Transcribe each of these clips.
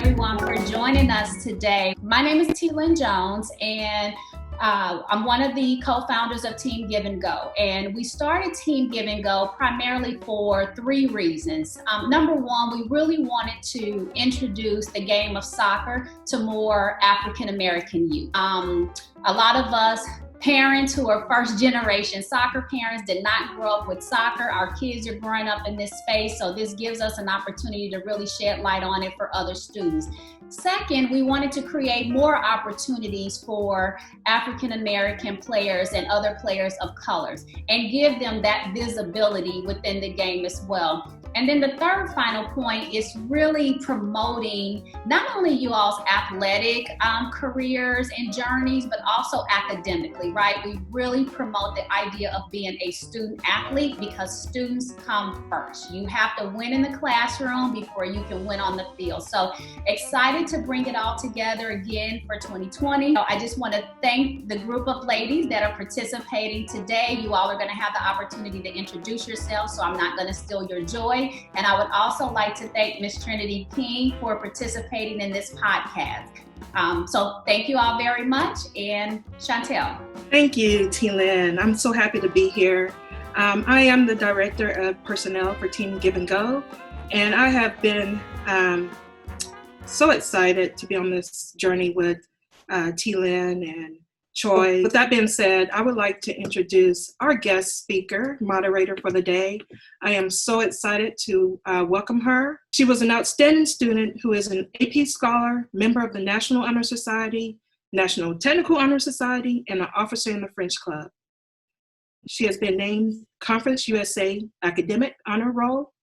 everyone for joining us today. My name is Tiffany Jones, and I'm one of the co-founders of Team Give and Go. And we started Team Give and Go primarily for three reasons. Number one, we really wanted to introduce the game of soccer to more African American youth. A lot of us parents who are first generation soccer parents did not grow up with soccer. Our kids are growing up in this space, so this gives us an opportunity to really shed light on it for other students. Second, we wanted to create more opportunities for African American players and other players of colors and give them that visibility within the game as well. And then the third final point is really promoting not only you all's athletic careers and journeys, but also academically, right? We really promote the idea of being a student athlete because students come first. You have to win in the classroom before you can win on the field. So excited to bring it all together again for 2020. I just want to thank the group of ladies that are participating today. You all are going to have the opportunity to introduce yourselves, so I'm not going to steal your joy. And I would also like to thank Miss Trinity King for participating in this podcast. So thank you all very much. And Chantel. Thank you, T-Lynn. I'm so happy to be here. I am the Director of Personnel for Team Give and Go. And I have been so excited to be on this journey with T-Lynn and Troy. With that being said, I would like to introduce our guest speaker, moderator for the day. I am so excited to welcome her. She was an outstanding student who is an AP Scholar, member of the National Honor Society, National Technical Honor Society, and an officer in the French Club. She has been named Conference USA Academic Honor Roll,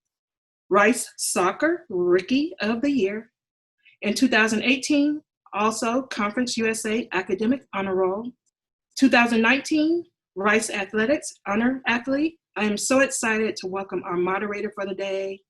Rice Soccer Rookie of the Year. In 2018, also Conference USA Academic Honor Roll. 2019, Rice Athletics Honor Athlete. I am so excited to welcome our moderator for the day,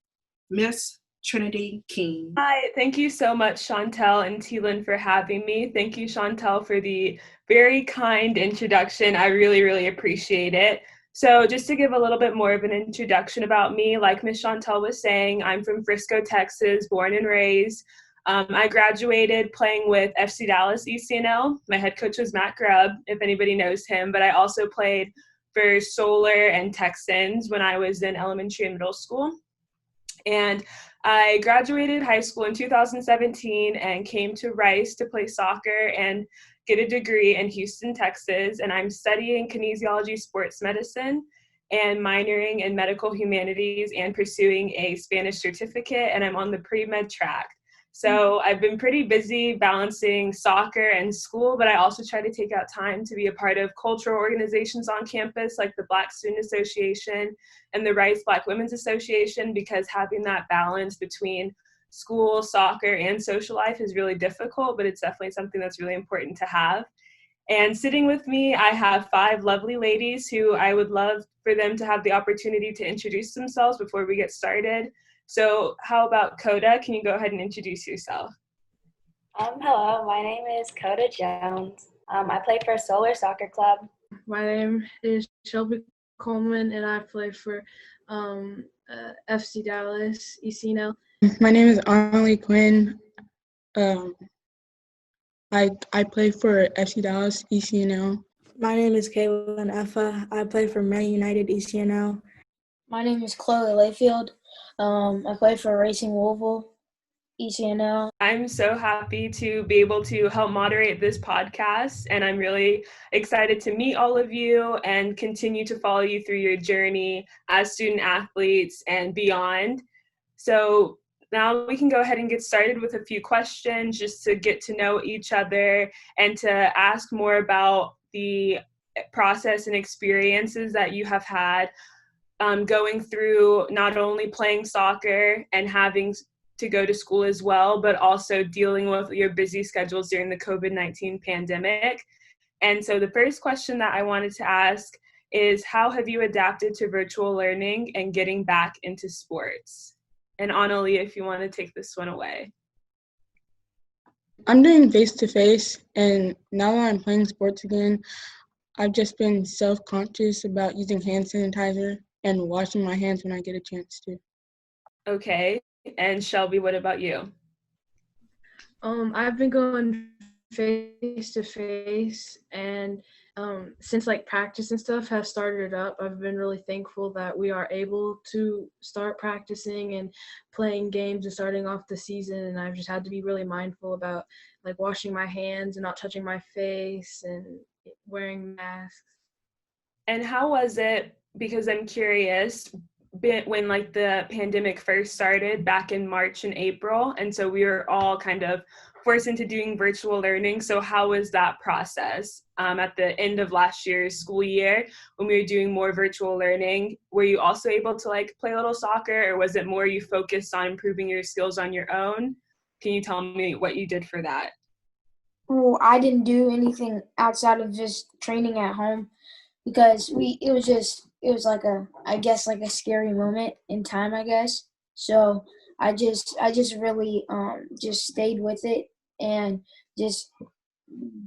Miss Trinity King. Hi, thank you so much, Chantel and T-Lynn, for having me. Thank you, Chantel, for the very kind introduction. I really, really appreciate it. So just to give a little bit more of an introduction about me, like Miss Chantel was saying, I'm from Frisco, Texas, born and raised. I graduated playing with FC Dallas ECNL. My head coach was Matt Grubb, if anybody knows him, but I also played for Solar and Texans when I was in elementary and middle school. And I graduated high school in 2017 and came to Rice to play soccer and get a degree in Houston, Texas. And I'm studying kinesiology sports medicine and minoring in medical humanities and pursuing a Spanish certificate, and I'm on the pre-med track. So I've been pretty busy balancing soccer and school, but I also try to take out time to be a part of cultural organizations on campus like the Black Student Association and the Rice Black Women's Association, because having that balance between school, soccer, and social life is really difficult, but it's definitely something that's really important to have. And sitting with me, I have 5 lovely ladies who I would love for them to have the opportunity to introduce themselves before we get started. So how about Coda? Can you go ahead and introduce yourself? Hello, my name is Coda Jones. I play for Solar Soccer Club. My name is Shelby Coleman, and I play for FC Dallas ECNL. My name is Annalie Quinn. I play for FC Dallas ECNL. My name is Kaylin Effa. I play for Man United ECNL. My name is Chloe Layfield. I play for Racing Louisville ECNL. I'm so happy to be able to help moderate this podcast, and I'm really excited to meet all of you and continue to follow you through your journey as student athletes and beyond. So now we can go ahead and get started with a few questions just to get to know each other and to ask more about the process and experiences that you have had going through not only playing soccer and having to go to school as well, but also dealing with your busy schedules during the COVID-19 pandemic. And so the first question that I wanted to ask is, how have you adapted to virtual learning and getting back into sports? And Annalie, if you want to take this one away. I'm doing face-to-face, and now that I'm playing sports again, I've just been self-conscious about using hand sanitizer and washing my hands when I get a chance to. Okay. And Shelby, what about you? I've been going face to face, and since like practice and stuff has started up, I've been really thankful that we are able to start practicing and playing games and starting off the season. And I've just had to be really mindful about like washing my hands and not touching my face and wearing masks. And how was it, because I'm curious, when like the pandemic first started back in March and April, and so we were all kind of forced into doing virtual learning. So how was that process at the end of last year's school year when we were doing more virtual learning? Were you also able to like play a little soccer, or was it more you focused on improving your skills on your own? Can you tell me what you did for that? Well, I didn't do anything outside of just training at home because it was like I guess like a scary moment in time, I guess. So I just really just stayed with it and just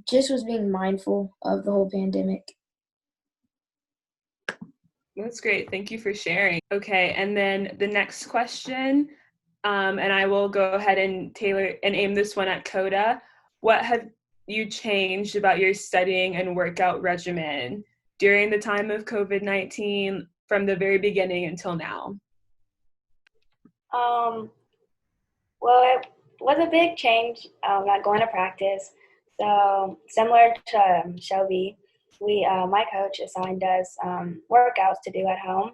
just was being mindful of the whole pandemic. That's great. Thank you for sharing. Okay, and then the next question, and I will go ahead and tailor and aim this one at Coda. What have you changed about your studying and workout regimen during the time of COVID-19 from the very beginning until now? Well, it was a big change, not going to practice. So similar to Shelby, my coach assigned us workouts to do at home.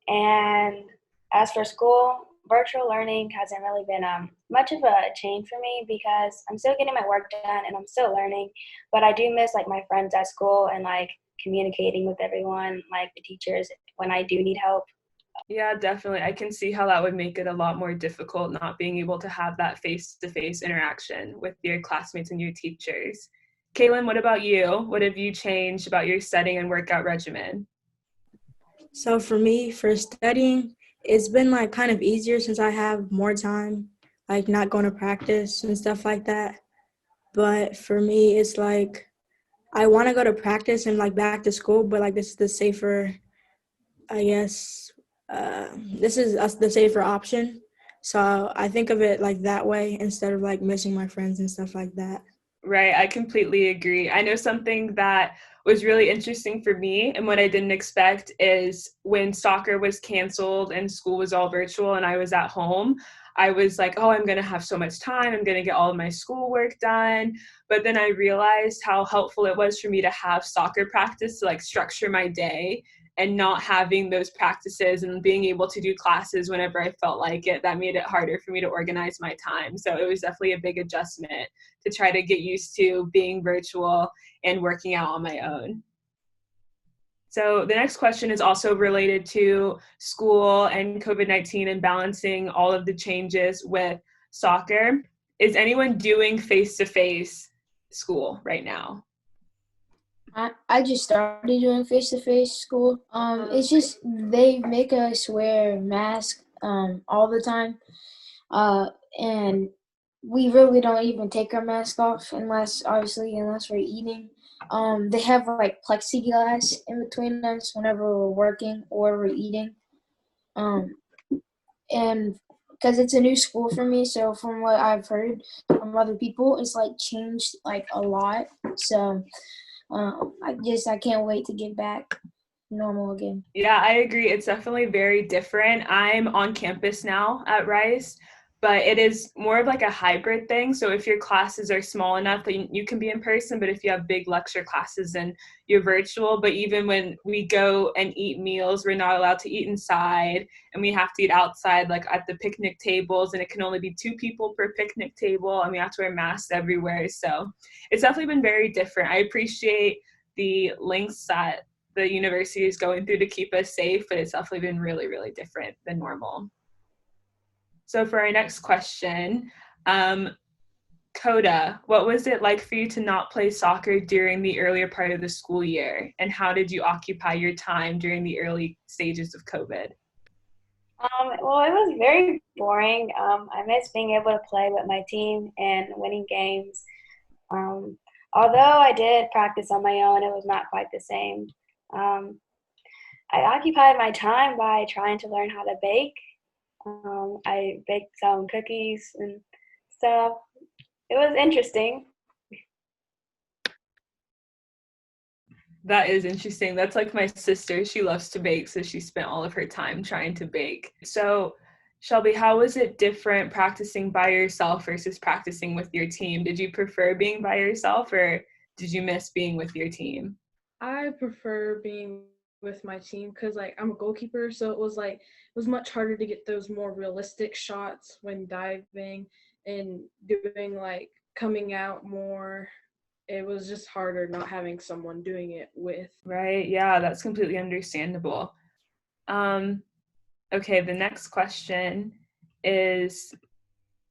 And as for school, virtual learning hasn't really been much of a change for me because I'm still getting my work done and I'm still learning. But I do miss like my friends at school and like communicating with everyone, like the teachers when I do need help. Yeah, definitely. I can see how that would make it a lot more difficult not being able to have that face-to-face interaction with your classmates and your teachers. Kaylin, what about you? What have you changed about your studying and workout regimen? So for me, for studying, it's been like kind of easier since I have more time, like not going to practice and stuff like that. But for me, it's like I want to go to practice and like back to school, but like this is the safer, I guess, this is the safer option. So I think of it like that way instead of like missing my friends and stuff like that. Right, I completely agree. I know something that was really interesting for me and what I didn't expect is when soccer was canceled and school was all virtual and I was at home, I was like, oh, I'm going to have so much time. I'm going to get all of my schoolwork done. But then I realized how helpful it was for me to have soccer practice to like structure my day, and not having those practices and being able to do classes whenever I felt like it, that made it harder for me to organize my time. So it was definitely a big adjustment to try to get used to being virtual and working out on my own. So the next question is also related to school and COVID-19 and balancing all of the changes with soccer. Is anyone doing face-to-face school right now? I just started doing face to face school. It's just they make us wear masks all the time, and we really don't even take our mask off unless we're eating. They have like plexiglass in between us whenever we're working or we're eating. Um, and because it's a new school for me, so from what I've heard from other people, it's like changed like a lot. So I can't wait to get back normal again. Yeah, I agree. It's definitely very different. I'm on campus now at Rice, but it is more of like a hybrid thing. So if your classes are small enough that you can be in person, but if you have big lecture classes, then you're virtual. But even when we go and eat meals, we're not allowed to eat inside and we have to eat outside, like at the picnic tables, and it can only be 2 people per picnic table, and we have to wear masks everywhere. So it's definitely been very different. I appreciate the links that the university is going through to keep us safe, but it's definitely been really, really different than normal. So for our next question, Coda, what was it like for you to not play soccer during the earlier part of the school year? And how did you occupy your time during the early stages of COVID? Well, it was very boring. I miss being able to play with my team and winning games. Um, Although I did practice on my own, it was not quite the same. Um, I occupied my time by trying to learn how to bake. I baked some cookies and stuff. It was interesting. That is interesting. That's like my sister. She loves to bake, so she spent all of her time trying to bake. So, Shelby, how was it different practicing by yourself versus practicing with your team? Did you prefer being by yourself, or did you miss being with your team? I prefer being with my team because like I'm a goalkeeper, so it was much harder to get those more realistic shots when diving and doing like coming out more. It was just harder not having someone doing it with. Right. Yeah, that's completely understandable. Okay, the next question is,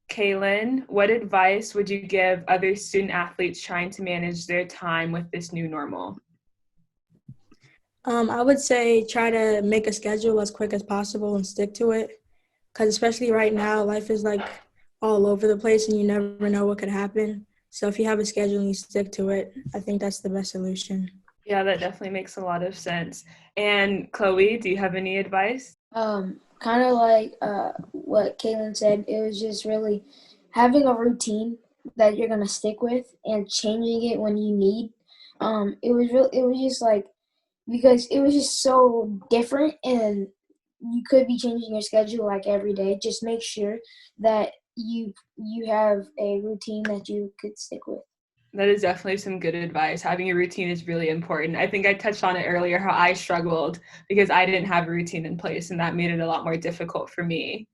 Kaylin, what advice would you give other student athletes trying to manage their time with this new normal? I would say try to make a schedule as quick as possible and stick to it. Because especially right now, life is like all over the place and you never know what could happen. So if you have a schedule and you stick to it, I think that's the best solution. Yeah, that definitely makes a lot of sense. And Chloe, do you have any advice? Kind of like what Caitlin said. It was just really having a routine that you're gonna stick with and changing it when you need. It was real. It was just like because it was just so different, and you could be changing your schedule like every day. Just make sure that you have a routine that you could stick with. That is definitely some good advice. Having a routine is really important. I think I touched on it earlier how I struggled because I didn't have a routine in place, and that made it a lot more difficult for me.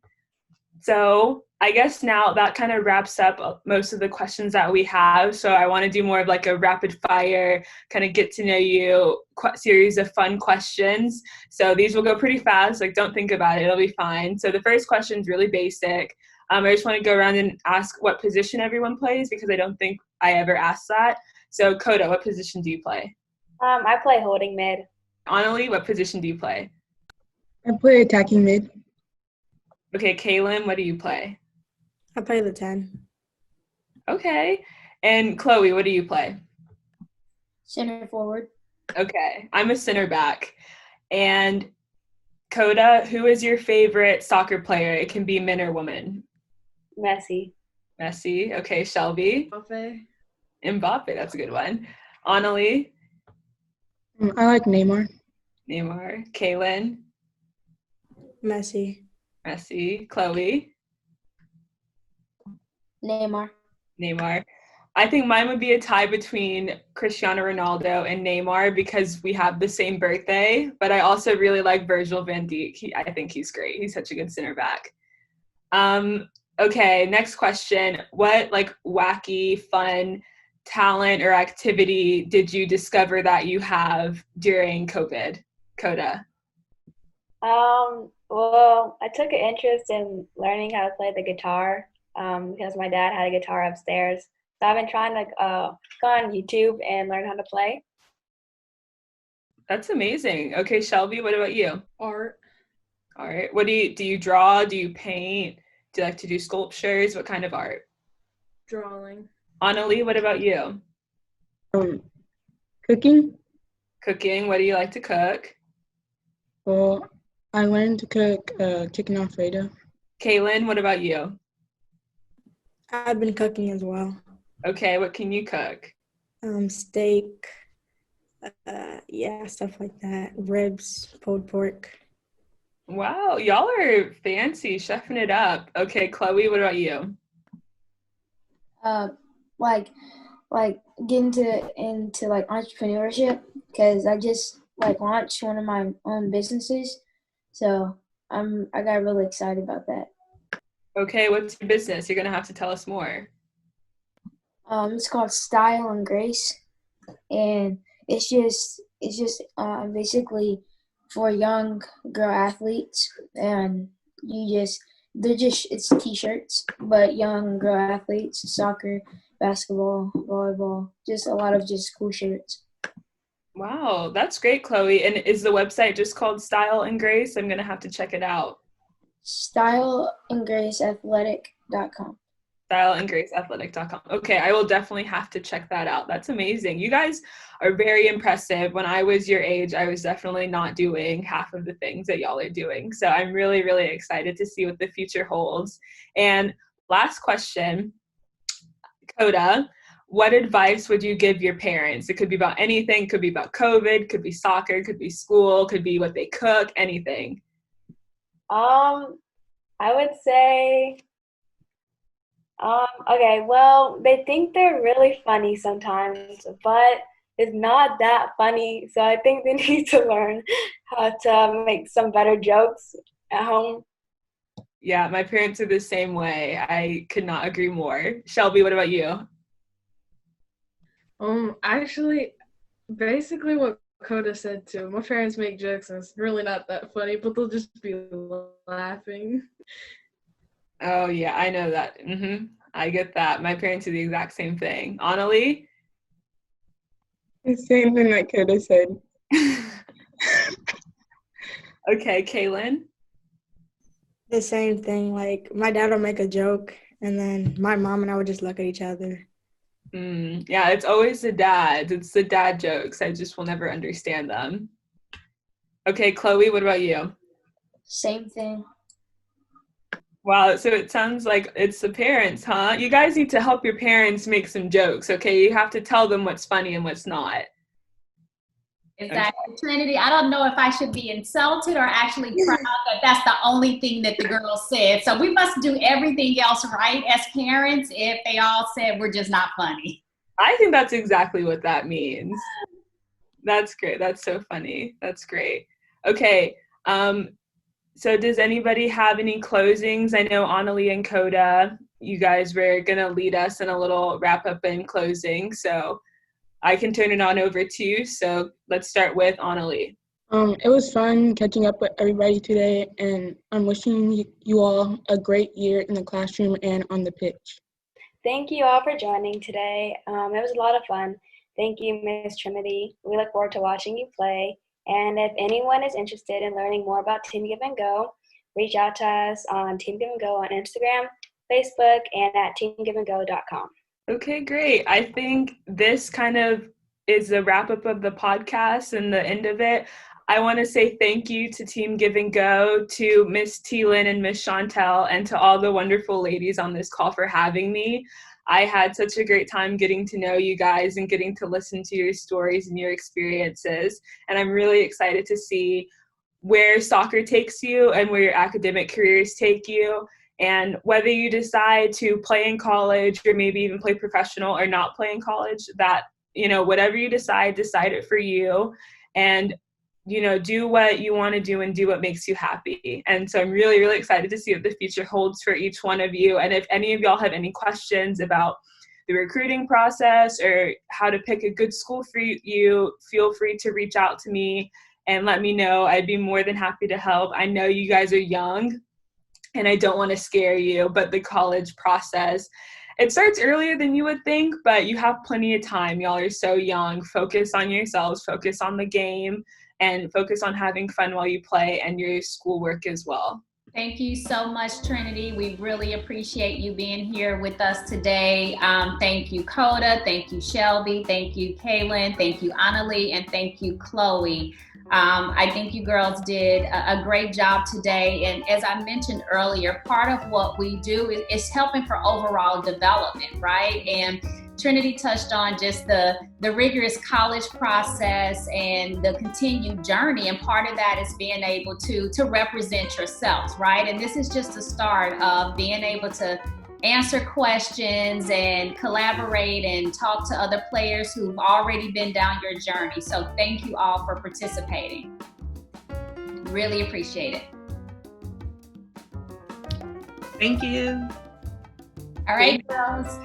So I guess now that kind of wraps up most of the questions that we have. So I want to do more of like a rapid fire, kind of get to know you series of fun questions. So these will go pretty fast. Like, don't think about it. It'll be fine. So the first question is really basic. I just want to go around and ask what position everyone plays because I don't think I ever asked that. So Coda, what position do you play? I play holding mid. Annalie, what position do you play? I play attacking mid. Okay, Kaylin, what do you play? I play the 10. Okay. And Chloe, what do you play? Center forward. Okay, I'm a center back. And Coda, who is your favorite soccer player? It can be men or women. Messi. Messi. Okay, Shelby. Mbappe, that's a good one. Annalie. I like Neymar. Neymar. Kaylin. Messi. Messi. Chloe. Neymar. Neymar. I think mine would be a tie between Cristiano Ronaldo and Neymar because we have the same birthday, but I also really like Virgil van Dijk. I think he's great. He's such a good center back. Okay, next question. What like wacky, fun talent or activity did you discover that you have during COVID? Coda. Well, I took an interest in learning how to play the guitar because my dad had a guitar upstairs. So I've been trying to go on YouTube and learn how to play. That's amazing. Okay, Shelby, what about you? Art. All right. What do you draw? Do you paint? Do you like to do sculptures? What kind of art? Drawing. Annalie, what about you? Cooking. Cooking. What do you like to cook? Well, I learned to cook chicken Alfredo. Kaylin, what about you? I've been cooking as well. Okay, what can you cook? Steak, stuff like that. Ribs, pulled pork. Wow, y'all are fancy, chefing it up. Okay, Chloe, what about you? Like get into like entrepreneurship because I just like launched one of my own businesses, so I got really excited about that. Okay, what's your business? You're gonna have to tell us more. It's called Style and Grace, and it's just basically for young girl athletes, and it's t-shirts, but young girl athletes, soccer, basketball, volleyball, just a lot of just cool shirts. Wow, that's great, Chloe. And is the website just called Style and Grace? I'm gonna have to check it out. StyleandGraceAthletic.com. StyleandGraceAthletic.com. Okay, I will definitely have to check that out. That's amazing. You guys are very impressive. When I was your age, I was definitely not doing half of the things that y'all are doing. So I'm really, really excited to see what the future holds. And last question, Coda, what advice would you give your parents? It could be about anything, could be about COVID, could be soccer, could be school, could be what they cook, anything. I would say, okay, well, they think they're really funny sometimes, but it's not that funny. So I think they need to learn how to make some better jokes at home. Yeah, my parents are the same way. I could not agree more. Shelby, what about you? Actually, basically what Coda said too. My parents make jokes and it's really not that funny, but they'll just be laughing. Oh, yeah, I know that. I get that. My parents do the exact same thing. Annalie? The same thing that Coda said. Okay, Kaylin? The same thing. Like my dad will make a joke, and then my mom and I would just look at each other. Yeah, it's always the dads. It's the dad jokes. I just will never understand them. Okay, Chloe, what about you? Same thing. Wow, so it sounds like it's the parents, huh? You guys need to help your parents make some jokes, okay? You have to tell them what's funny and what's not. Exactly. Okay. Trinity, I don't know if I should be insulted or actually proud that that's the only thing that the girls said. So we must do everything else right as parents if they all said we're just not funny. I think that's exactly what that means. That's great. That's so funny. That's great. Okay. So does anybody have any closings? I know Annalie and Coda, you guys were going to lead us in a little wrap up and closing. So I can turn it on over to you. So let's start with Annalie. It was fun catching up with everybody today, and I'm wishing you all a great year in the classroom and on the pitch. Thank you all for joining today. It was a lot of fun. Thank you, Miss Trinity. We look forward to watching you play. And if anyone is interested in learning more about Team Give and Go, reach out to us on Team Give and Go on Instagram, Facebook, and at teamgiveandgo.com. Okay, great. I think this kind of is the wrap up of the podcast and the end of it. I want to say thank you to Team Give and Go, to Miss Thielen and Miss Chantel, and to all the wonderful ladies on this call for having me. I had such a great time getting to know you guys and getting to listen to your stories and your experiences. And I'm really excited to see where soccer takes you and where your academic careers take you. And whether you decide to play in college or maybe even play professional or not play in college, that, whatever you decide it for you. And do what you want to do and do what makes you happy. And so I'm really, really excited to see what the future holds for each one of you. And if any of y'all have any questions about the recruiting process or how to pick a good school for you, feel free to reach out to me and let me know. I'd be more than happy to help. I know you guys are young and I don't want to scare you, but the college process, it starts earlier than you would think, but you have plenty of time. Y'all are so young. Focus on yourselves, focus on the game, and focus on having fun while you play and your schoolwork as well. Thank you so much, Trinity. We really appreciate you being here with us today. Thank you, Coda. Thank you, Shelby. Thank you, Kaylin. Thank you, Annalie. And thank you, Chloe. I think you girls did a great job today. And as I mentioned earlier, part of what we do is helping for overall development, right? And Trinity touched on just the rigorous college process and the continued journey. And part of that is being able to represent yourselves, right? And this is just the start of being able to answer questions and collaborate and talk to other players who've already been down your journey. So thank you all for participating. Really appreciate it. Thank you. All right, girls.